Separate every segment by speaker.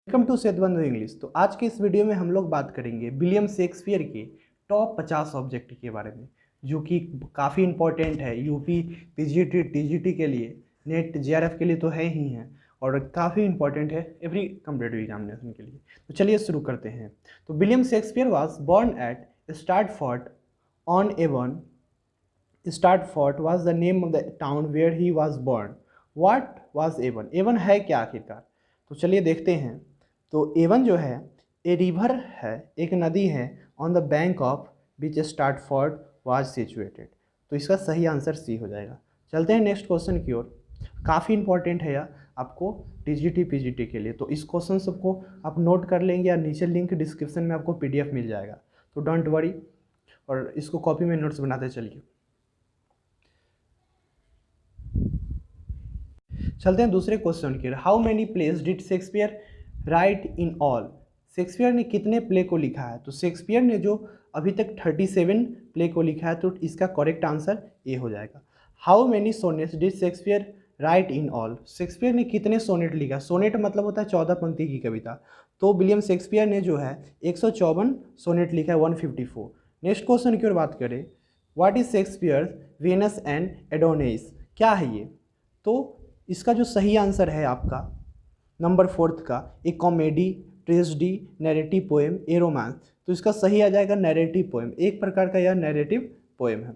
Speaker 1: Welcome to सेतबंधु English. तो आज के इस वीडियो में हम लोग बात करेंगे विलियम शेक्सपियर के टॉप 50 ऑब्जेक्ट के बारे में, जो कि काफ़ी इंपॉर्टेंट है यूपी, पीजीटी, टीजीटी के लिए, नेट, जेआरएफ के लिए तो है ही हैं और काफ़ी इंपॉर्टेंट है एवरी कम्पिटिटिव एग्जामिनेशन के लिए। तो चलिए शुरू करते हैं। तो William Shakespeare was born at Stratford on Avon. Stratford was the name of the town where he was born. What was Avon? Avon है क्या आखिरकार? तो चलिए देखते हैं। तो एवन जो है ए रिवर है, एक नदी है, on the bank of which Stratford was situated. तो इसका सही आंसर सी हो जाएगा। चलते हैं नेक्स्ट क्वेश्चन की ओर। काफ़ी इंपॉर्टेंट है यह आपको टीजीटी पीजीटी के लिए। तो इस क्वेश्चन सबको आप नोट कर लेंगे या नीचे लिंक डिस्क्रिप्शन में आपको पीडीएफ मिल जाएगा, तो डोंट वरी, और इसको कॉपी में नोट्स बनाते चलिए। चलते हैं दूसरे क्वेश्चन की। How many place did Shakespeare right in all? Shakespeare ने कितने प्ले को लिखा है? तो शेक्सपियर ने जो अभी तक 37 प्ले को लिखा है, तो इसका करेक्ट आंसर ए हो जाएगा। How many sonnets did Shakespeare right in all? Shakespeare ने कितने सोनेट लिखा? सोनेट मतलब होता है 14 पंक्ति की कविता। तो विलियम शेक्सपियर ने जो है 154 सोनेट लिखा है, 154। नेक्स्ट क्वेश्चन की ओर बात करें। What is Shakespeare Venus and Adonis? क्या है ये? तो इसका जो सही आंसर है आपका नंबर 4 का, एक कॉमेडी, ट्रेजेडी, नैरेटिव पोएम, ए रोमांस। तो इसका सही आ जाएगा नैरेटिव पोएम। एक प्रकार का यह नैरेटिव पोएम है।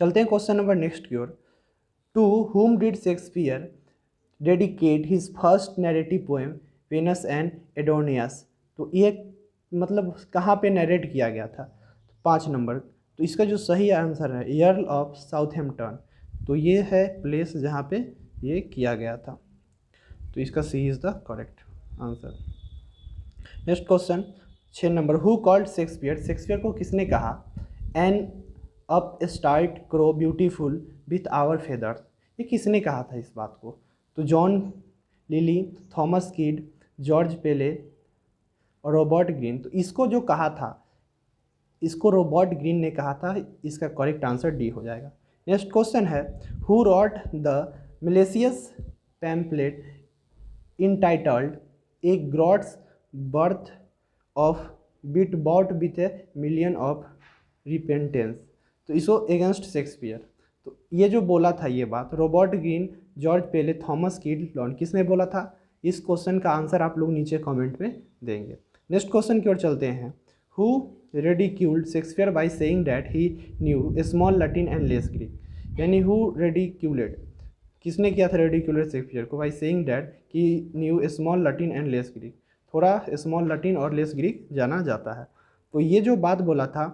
Speaker 1: चलते हैं क्वेश्चन नंबर नेक्स्ट की ओर। To whom did Shakespeare dedicate his first narrative poem Venus and Adonis? तो ये मतलब कहाँ पे नैरेट किया गया था? 5 नंबर। तो इसका जो सही आंसर है एर्ल ऑफ साउथहैम्पटन। तो ये है प्लेस जहाँ पे ये किया गया था। तो इसका C is the correct answer. Next question 6 number. Who called Shakespeare? Shakespeare को किसने कहा an upstart crow beautiful with our feathers? ये किसने कहा था इस बात को? तो John Lyly, Thomas Kyd, George Peele और रॉबर्ट ग्रीन। तो इसको जो कहा था, इसको रॉबर्ट ग्रीन ने कहा था। इसका करेक्ट आंसर डी हो जाएगा। नेक्स्ट क्वेश्चन है who wrote the malicious pamphlet entitled a groatsworth of wit bought with a million of repentance? तो इसको अगेंस्ट शेक्सपियर। तो ये जो बोला था ये बात रॉबर्ट ग्रीन, जॉर्ज पेले, थॉमस किड लॉन, किसने बोला था? इस क्वेश्चन का आंसर आप लोग नीचे कमेंट में देंगे। नेक्स्ट क्वेश्चन की ओर चलते हैं। Who ridiculed Shakespeare by saying that he knew small Latin and less Greek? यानी who ridiculed, किसने किया था ridiculed शेक्सपियर को? by saying that he knew small Latin and less Greek। थोड़ा स्मॉल लैटिन और लेस ग्रीक जाना जाता है। तो ये जो बात बोला था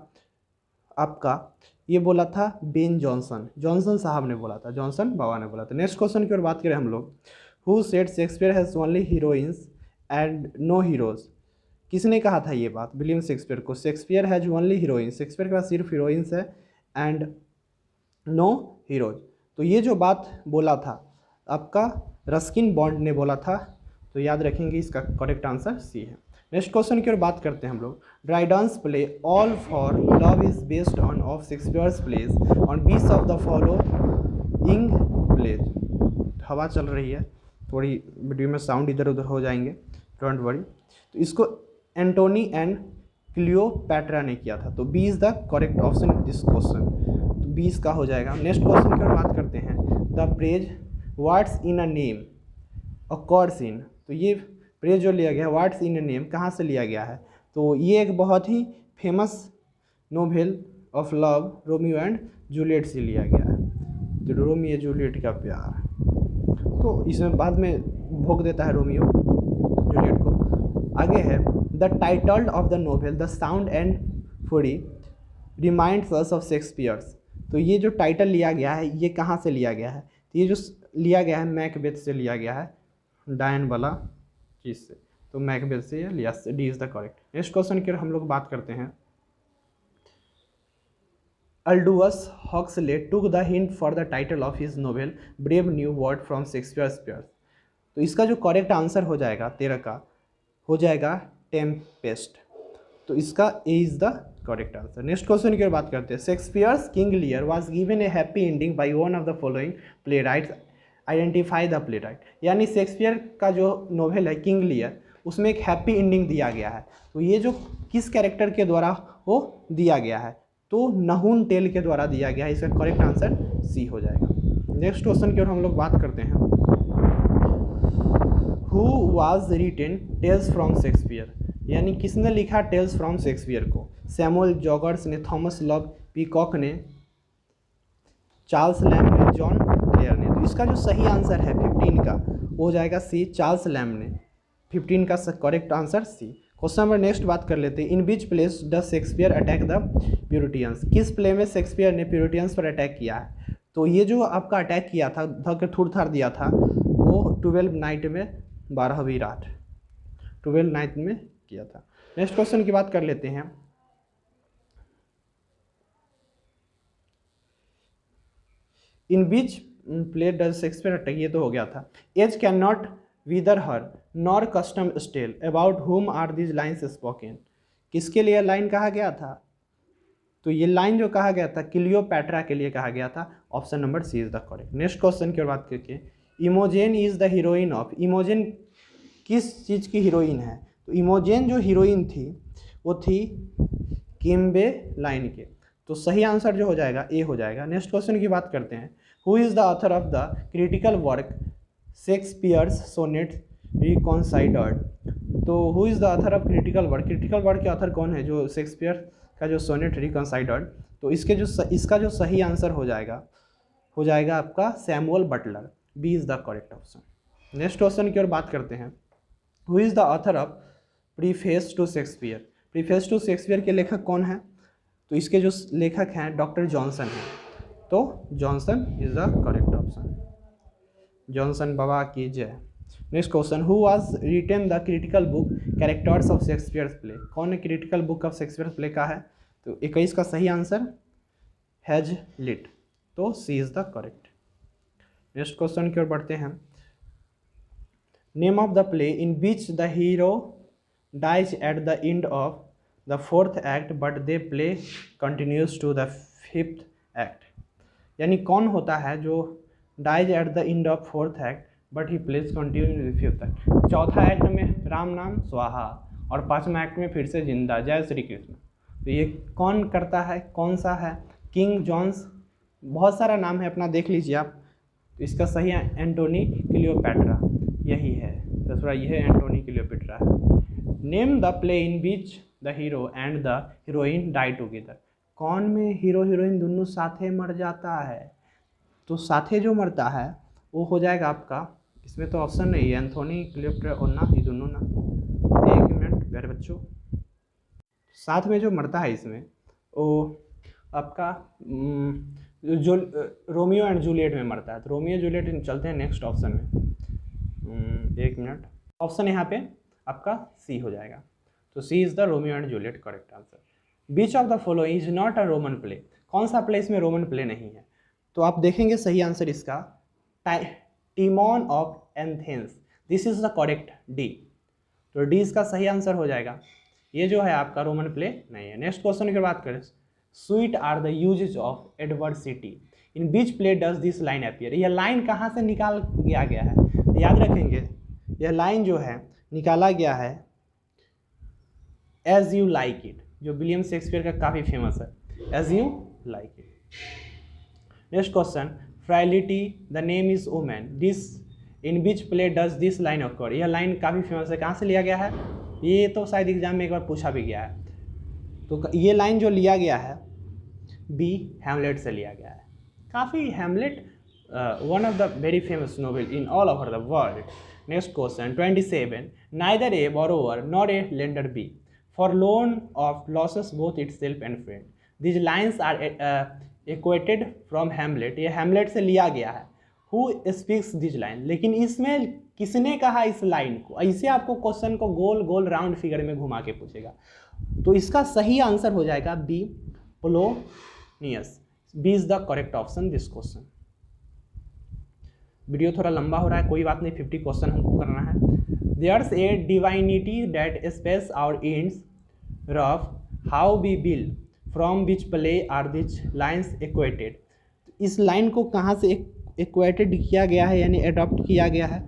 Speaker 1: आपका, ये बोला था बेन जॉनसन, जॉनसन साहब ने बोला था, जॉनसन बाबा ने बोला था। नेक्स्ट क्वेश्चन की ओर बात करें हम लोग। Who said Shakespeare has only heroines and no heroes? किसने कहा था ये बात विलियम शेक्सपियर को? Shakespeare has only heroines, Shakespeare के पास सिर्फ हीरोइंस है एंड नो हीरोज। तो ये जो बात बोला था आपका रस्किन बॉन्ड ने बोला था। तो याद रखेंगे, इसका करेक्ट आंसर सी है। नेक्स्ट क्वेश्चन की ओर बात करते हैं हम लोग। Dryden's play all for love is based on of Shakespeare's plays on which of the following plays. हवा चल रही है, थोड़ी वीडियो में साउंड इधर उधर हो जाएंगे, डोंट वरी। तो इसको एंटोनी एंड क्लियोपैट्रा ने किया था। तो B is the correct option in this question. तो 20 का हो जाएगा। नेक्स्ट क्वेश्चन की ओर बात करते हैं। The phrase words in a name accords in. तो ये प्रेज जो लिया गया है वर्ड्स इन अ नेम कहाँ से लिया गया है? तो ये एक बहुत ही famous novel of love Romeo and Juliet से लिया गया है। तो रोमियो जूलियट का प्यार, तो इसमें बाद में भोग देता है रोमियो जूलियट को। आगे है the title of the novel the sound and fury reminds us of Shakespeare's. तो ये जो टाइटल लिया गया है ये कहाँ से लिया गया है? तो ये जो लिया गया है मैकबेथ से लिया गया है, डायन वाला चीज़ से। तो मैकबेथ से या लिया, D is the correct. Next question की हम लोग बात करते हैं। Aldous Huxley took the hint for the title of his novel brave new word from Shakespeare's players. तो इसका जो करेक्ट आंसर हो जाएगा 13 का हो जाएगा टेम्पेस्ट। तो इसका A is the correct answer. Next question की ओर बात करते हैं। Shakespeare's King Lear was given A happy ending by one of the following play rights, identify the play right. यानी शेक्सपियर का जो नोवेल है किंग लियर, उसमें एक हैप्पी एंडिंग दिया गया है। तो ये जो किस कैरेक्टर के द्वारा वो दिया गया है, तो नहून टेल के द्वारा दिया गया है। इसका करेक्ट आंसर सी हो जाएगा। नेक्स्ट क्वेश्चन की ओर हम लोग बात करते हैं। Who was written tales from Shakespeare, यानी किसने लिखा टेल्स फ्रॉम शेक्सपियर को? सैमुअल जॉगर्स ने, थॉमस लव पीकॉक ने, चार्ल्स लैम्ब ने, जॉन क्लेयर ने। तो इसका जो सही आंसर है 15 का वो हो जाएगा सी, चार्ल्स लैम्ब ने। 15 का correct answer C. Question number next बात कर लेते हैं। In which place does Shakespeare attack the Puritans, किस प्ले में शेक्सपियर ने प्यूरिटियंस पर अटैक किया है? तो ये जो आपका अटैक किया था, धक थुड़थाड़ दिया था, वो 12 नाइट में, 12वीं रात 12 नाइट में किया था। नेक्स्ट क्वेश्चन की बात कर लेते हैं। In which play does Shakespeare attack, ये तो हो गया था। Age can not wither her nor custom stale about whom are these lines spoken, किसके लिए लाइन कहा गया था? तो ये लाइन जो कहा गया था क्लियोपैट्रा के लिए कहा गया था। Option number C is the correct. Next question की बात करके, Imogen is the heroine of, Imogen किस चीज़ की हीरोइन है? तो इमोजेन जो हीरोइन थी वो थी किम्बे लाइन के। तो सही आंसर जो हो जाएगा ए हो जाएगा। नेक्स्ट क्वेश्चन की बात करते हैं। Who is the author of the critical work Shakespeare's sonnet reconsidered, तो who is the author of critical work, critical work के ऑथर कौन है? जो शेक्सपियर का जो सोनेट रिकॉन्साइडर्ड। तो इसका जो सही आंसर हो जाएगा आपका Samuel Butler. B is the correct option. Next question की ओर बात करते हैं। Who is the author of preface to Shakespeare, preface to Shakespeare के लेखक कौन है? तो इसके जो लेखक हैं डॉक्टर जॉनसन हैं। तो Johnson is the correct option. Johnson बाबा की जय। Next question. Who was written the critical book characters of Shakespeare's play, कौन ने critical book of Shakespeare's play का है? तो 21 का सही आंसर हैजलिट। तो C is the correct. Next question की ओर बढ़ते हैं। Name of the play in which the hero dies at the end of the 4th act but they play continues to the 5th act, यानी कौन होता है जो dies at the end of 4th act but he plays continue to the 5th act? चौथा act में राम नाम स्वाहा और 5वां एक्ट में फिर से जिंदा जय श्री कृष्ण। तो ये कौन करता है, कौन सा है? किंग जॉन्स, बहुत सारा नाम है, अपना देख लीजिए आप। तो इसका सही है एंटोनी क्लियोपैट्रा, यही है दूसरा, यह एंटोनी क्लियोपैट्रा है। Name the play in which the hero and the heroine die together, कौन में हीरो हीरोइन दोनों साथे मर जाता है? तो साथे जो मरता है वो हो जाएगा आपका, इसमें तो ऑप्शन नहीं है, एंथोनी क्लियोपैट्रा और ना, ये दोनों ना। एक मिनट प्यारे बच्चों, साथ में जो मरता है इसमें वो आपका जो रोमियो एंड जूलियट में मरता है। तो रोमियो जूलियट चलते हैं नेक्स्ट ऑप्शन में। एक मिनट, ऑप्शन यहाँ पे आपका सी हो जाएगा। तो C is the Romeo and Juliet correct answer. Which of the following is not a Roman play, कौन सा प्ले इसमें रोमन प्ले नहीं है? तो आप देखेंगे सही आंसर इसका Timon of Athens, this is the correct D. तो डी इसका सही आंसर हो जाएगा। ये जो है आपका रोमन प्ले नहीं है। नेक्स्ट क्वेश्चन की बात करें। Sweet are the uses of adversity, in which play does this line appear, यह लाइन कहाँ से निकाल गया है? तो याद रखेंगे यह लाइन जो है निकाला गया है एज यू लाइक इट, जो विलियम शेक्सपियर का काफ़ी फेमस है, as you like it. Next question. Frailty the name is women, this in which play does this line occur, यह लाइन काफ़ी फेमस है, कहाँ से लिया गया है? ये तो शायद एग्जाम में एक बार पूछा भी गया है। तो ये लाइन जो लिया गया है बी हैमलेट से लिया गया है। काफ़ी Hamlet one of the very famous novel in all over the world. Next question 27। Neither a borrower nor a lender be for loan of loses both itself and friend, these lines are equated from Hamlet, ये Hamlet से लिया गया है। Who speaks these line, लेकिन इसमें किसने कहा इस लाइन को? ऐसे आपको क्वेश्चन को गोल गोल राउंड फिगर में घुमा के पूछेगा। तो इसका सही आंसर हो जाएगा B Polonius. B is the correct option this question. Video थोड़ा लंबा हो रहा है, कोई बात नहीं, 50 क्वेश्चन हमको करना है। There's a divinity that space our ends rough how be bill from which play are these lines equated, इस लाइन को कहाँ से इक्वेटेड किया गया है यानी एडॉप्ट किया गया है?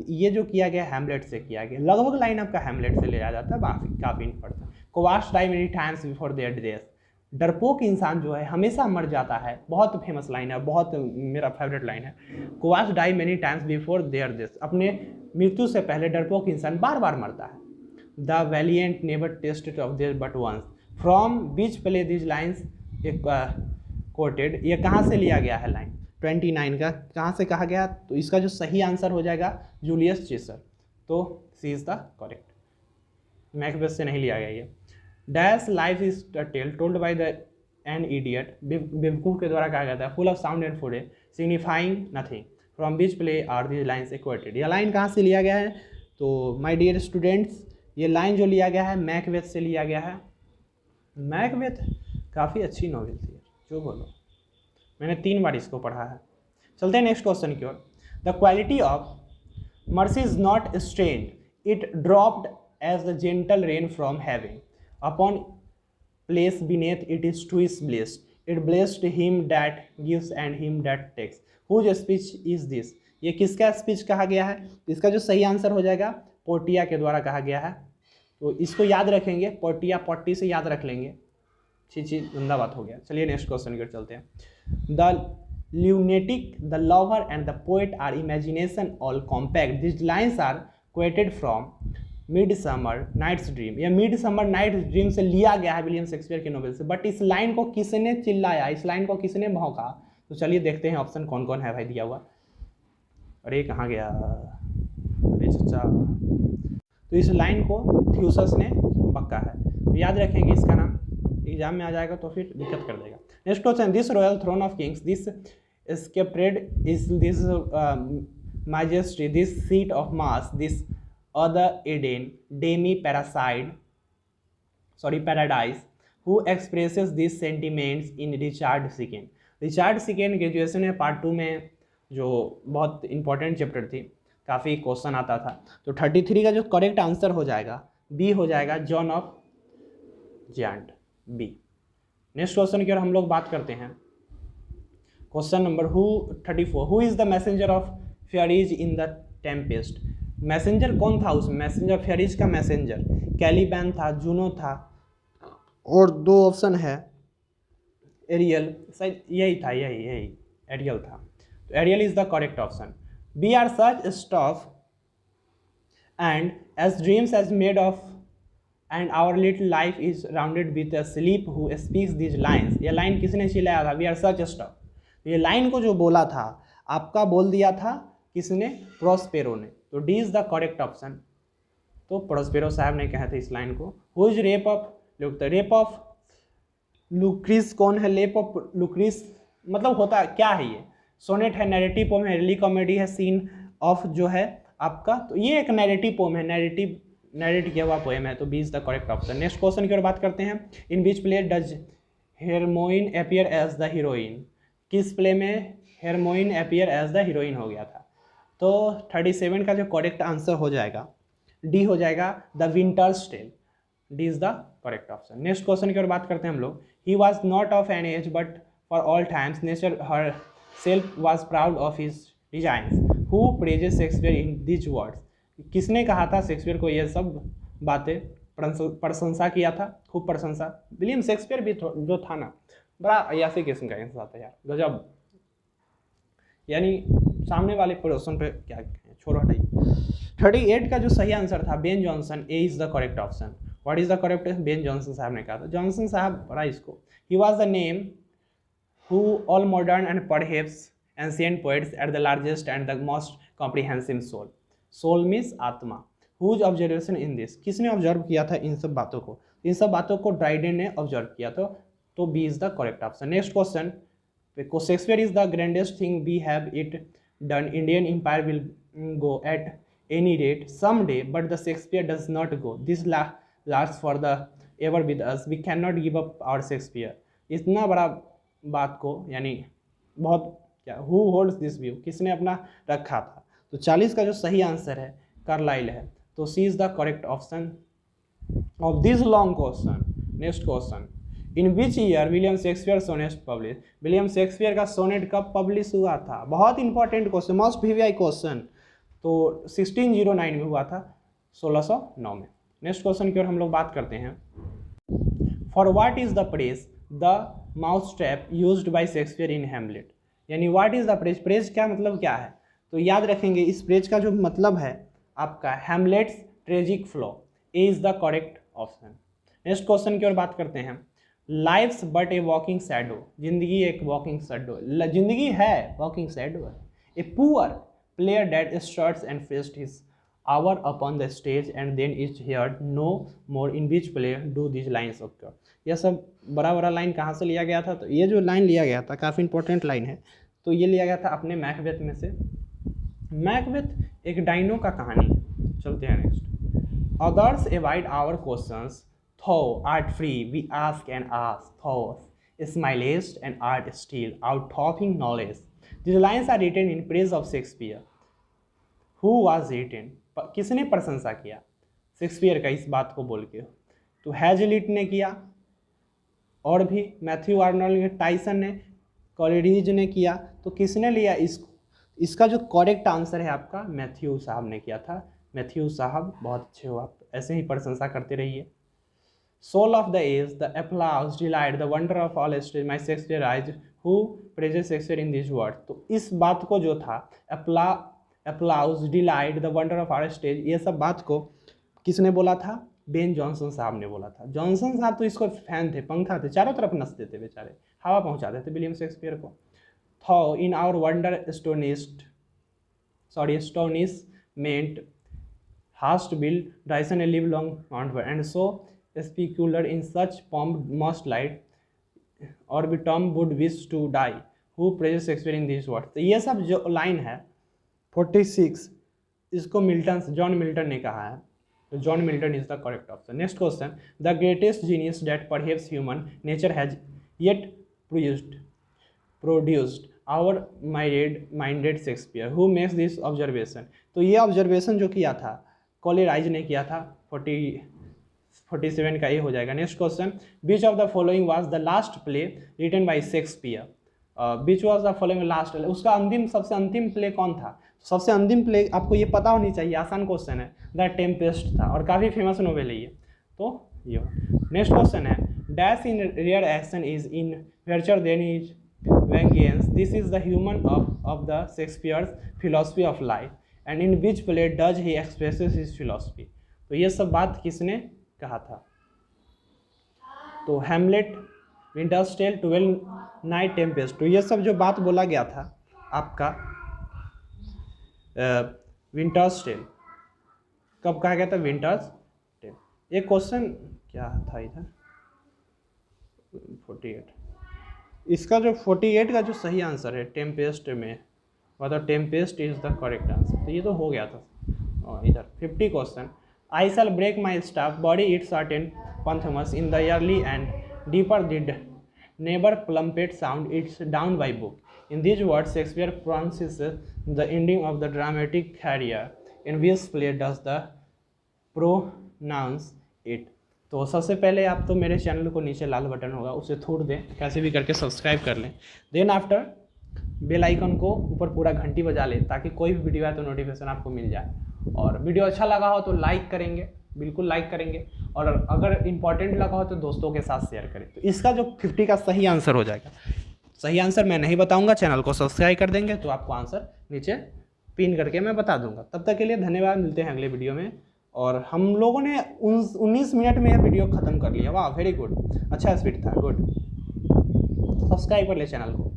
Speaker 1: ये जो किया गया हैमलेट से किया गया, लगभग लाइन आपका हैमलेट से लिया जाता है, काफ़ी important. Cowards die many times before their death, डरपोक इंसान जो है हमेशा मर जाता है, बहुत फेमस लाइन है, बहुत मेरा फेवरेट लाइन है। Cowards die many times before their death, अपने मृत्यु से पहले डरपोक इंसान बार बार मरता है। The valiant never tested of their but once, from which play this lines एक कोटेड, ये कहाँ से लिया गया है लाइन 29 का, कहाँ से कहा गया? तो इसका जो सही आंसर हो जाएगा जूलियस सीजर, तो C is the correct, Macbeth से नहीं लिया गया ये। Dash life is the tale told by the an idiot, बेवकूफ़ के द्वारा कहा गया था, full of sound and food signifying nothing, from which play are the lines equated, यह लाइन कहाँ से लिया गया है? तो माय डियर स्टूडेंट्स, ये लाइन जो लिया गया है मैकबेथ से लिया गया है। मैकबेथ काफ़ी अच्छी नॉवेल थी, जो बोलो, मैंने 3 बार इसको पढ़ा है। चलते हैं नेक्स्ट क्वेश्चन की ओर। The quality of mercy is not strained, it dropped as the gentle rain from heaven, upon place beneath it is two is blessed, it blessed him that gives and him that takes, whose speech is this, ये किसका speech कहा गया है? इसका जो सही answer हो जाएगा पोर्टिया के द्वारा कहा गया है। तो इसको याद रखेंगे, पोर्टिया पट्टी से याद रख लेंगे, छी गंदा बात हो गया। चलिए नेक्स्ट क्वेश्चन की ओर चलते हैं। The lunatic, the lover and the poet are imagination all compact, these lines are quoted from Midsummer Night's Dream, यह मिडसमर नाइट्स ड्रीम से लिया गया है विलियम शेक्सपियर के नोवेल से। बट इस लाइन को किसने चिल्लाया, इस लाइन को किसने भौंका? तो चलिए देखते हैं ऑप्शन कौन कौन है भाई दिया हुआ। अरे कहाँ गया, अरे चचा, तो इस लाइन को थ्यूसस ने बक्का है, तो याद रखेंगे, इसका नाम एग्जाम में आ जाएगा तो फिर दिक्कत कर देगा। Next question, this royal throne of kings, this स्केप्टेड is this majesty, this seat of mass, this other Eden, demi paradise, who expresses these sentiments in Richard II। Richard second graduation में part 2 में जो बहुत important chapter थी, काफ़ी question आता था। तो 33 का जो करेक्ट आंसर हो जाएगा बी हो जाएगा, John of Gaunt, B. Next question की ओर हम लोग बात करते हैं। Question number 34, who is the messenger of fairies in the Tempest, messenger कौन था उसमें? मैसेंजर फेयरीज का मैसेंजर कैलिबैन था, जूनो था, और 2 ऑप्शन है एरियल, शायद यही था, यही एरियल था। तो Ariel is the correct option. We are such stuff and as dreams as made of and our little life is rounded with a sleep who speaks this lines, ये line किसने चिल्लाया था? We are such stuff. ये line को जो बोला था आपका बोल दिया था किसने? प्रोस्पेरो ने। तो D is the correct option. तो प्रोस्पेरो साहब ने कहा था इस लाइन को। Who is rape of rape of Lucrece कौन है? लेप ऑफ लुक्रीस मतलब होता क्या है? ये सोनेट है, नैरेटिव पोम है, रिली कॉमेडी है, सीन ऑफ जो है आपका, तो ये एक नैरेटिव पोम है, नैरेट किया हुआ पोएम है। तो B is the correct option. Next question की ओर बात करते हैं। In which play does Hermione appear as the heroine, किस प्ले में Hermione appear as the heroine हो गया था? तो 37 का जो करेक्ट आंसर हो जाएगा डी हो जाएगा, the Winter's Tale, D is the correct option. Next question की ओर बात करते हैं हम लोग। He was not of an age but for all times, nature herself was proud of his designs, who praises Shakespeare in these words, किसने कहा था शेक्सपियर को ये सब बातें? प्रशंसा किया था, खूब प्रशंसा। विलियम शेक्सपियर भी जो था ना, बड़ा अयासी किस्म का इंसान था यार, गजब। यानी सामने वाले क्वेश्चन पे क्या छोड़ो हटाइए। 38 का जो सही आंसर था Ben Jonson, A is the correct option. What is the correct? Ben Jonson साहब ने कहा था। जॉनसन साहब बड़ा इसको, he was the name who all modern and perhaps ancient poets at the largest and the most comprehensive soul, soul means आत्मा। Whose observation in this, किसने observe किया था इन सब बातों को? इन सब बातों को ड्राइडेन ने ऑब्जर्व किया था। तो B is the correct option. Next question, Shakespeare is the grandest thing we have it done, Indian empire will go at any rate some day but the Shakespeare does not go, this last for the ever with us, we can not give up our Shakespeare. इतना बड़ा बात को यानी बहुत क्या, who holds this view, किसने अपना रखा था? तो 40 का जो सही आंसर है कार्लाइल है। तो C is the correct option of this long question. Next question, in which year William Shakespeare sonnet publish, William Shakespeare का सोनेट कब पब्लिश हुआ था? बहुत important question, most VVI question. तो 1609 में हुआ था, 1609 में। नेक्स्ट क्वेश्चन की ओर हम लोग बात करते हैं। For what is the phrase the mouse trap used by Shakespeare in Hamlet, यानी what is the phrase, phrase क्या मतलब क्या है, तो याद रखेंगे इस प्रेज का जो मतलब है आपका Hamlet's tragic flaw, A is the correct option. Next question की ओर बात करते हैं। Life's but a walking shadow, जिंदगी एक वॉकिंग शैडो, जिंदगी है वॉकिंग शैडो है। A poor player that starts and frets his hour upon the stage and then is heard no more, in which player do this lines occur. यह सब बड़ा बड़ा line कहाँ से लिया गया था, तो ये जो लाइन लिया गया था काफ़ी इंपॉर्टेंट लाइन है, तो ये लिया गया था अपने मैकबेथ में से। मैकबेथ एक डाइनो का कहानी है। चलते हैं next. Others avoid our questions, thou art free, we ask and ask, thou smilest and art still, out talking knowledge. These lines are written in praise of Shakespeare. Who was written? किसने प्रशंसा किया Shakespeare का इस बात को बोल के, तो हैजलिट ने किया, और भी मैथ्यू आर्नल्ड ने, टाइसन ने, कॉलेरिज ने किया, तो किसने लिया इसका जो करेक्ट आंसर है आपका मैथ्यू साहब ने किया था। मैथ्यू साहब बहुत अच्छे हो, आप ऐसे ही प्रशंसा करते रहिए। Soul of the age the applause delight the wonder of all stage my Shakespeare eyes who praises Shakespeare in this word, तो इस बात को जो था applause delight the wonder of all stage, ये सब बात को किसने बोला था, बेन जॉनसन साहब ने बोला था। जॉनसन साहब तो इसको फैन थे, पंखा थे, चारों तरफ नचते थे बेचारे, हवा पहुंचाते थे विलियम शेक्सपियर को। Thou in our wonder astonishment hast built Dyson a live long mountain and so specular in such pomp must light or be Tom would wish to die who praises Shakespeare in these words। तो ये सब जो line है 46, इसको John Milton ने कहा है, तो John Milton is the correct option. Next question. The greatest genius that perhaps human nature has yet produced our minded Shakespeare who makes this observation, तो ये ऑब्जर्वेशन जो किया था कॉलेराइज ने किया था। 47 का ये हो जाएगा। Next question. Which of the following was the last play written by Shakespeare, which was the following last, उसका सबसे अंतिम प्ले कौन था, सबसे अंतिम प्ले आपको ये पता होनी चाहिए, आसान क्वेश्चन है। द टेम्पेस्ट था और काफ़ी फेमस नोवेल है ये, तो ये। नेक्स्ट क्वेश्चन है। Dash in rear action is in वर्चर than is vengeance, this is the human of the Shakespeare's philosophy of life and in which play does he expresses his philosophy, तो ये सब बात किसने कहा था, तो Hamlet, Winter's Tale, 12 night Tempest, तो ये सब जो बात बोला गया था आपका विंटर्स टेल, कब कहा गया था, विंटर्स टेल। एक क्वेश्चन क्या था इधर 48, इसका जो 48 का जो सही आंसर है टेम्पेस्ट में, मतलब Tempest is the correct answer, तो ये तो हो गया था। और इधर 50 क्वेश्चन। I shall break my staff body it certain fathoms in the early and deeper did never plummet sound it's down by book, in this word Shakespeare pronounces the ending of the dramatic career in which play does the pronounce it, तो सबसे पहले आप तो मेरे channel को नीचे लाल button होगा उसे थोड़ दें, कैसे भी करके सब्सक्राइब कर लें, देन आफ्टर बेल आइकन को ऊपर पूरा घंटी बजा लें ताकि कोई भी वीडियो आए तो नोटिफिकेशन आपको मिल जाए। और वीडियो अच्छा लगा हो तो लाइक करेंगे, बिल्कुल लाइक करेंगे, और अगर इंपॉर्टेंट लगा हो तो दोस्तों के साथ शेयर करें। तो इसका जो 50 का सही आंसर हो जाएगा, सही आंसर मैं नहीं बताऊंगा, चैनल को सब्सक्राइब कर देंगे तो आपको आंसर नीचे पिन करके मैं बता दूंगा। तब तक के लिए धन्यवाद, मिलते हैं अगले वीडियो में। और हम लोगों ने 19 मिनट में यह वीडियो ख़त्म कर लिया, वाह वेरी गुड, अच्छा स्पीड था, गुड। सब्सक्राइब कर ले चैनल को।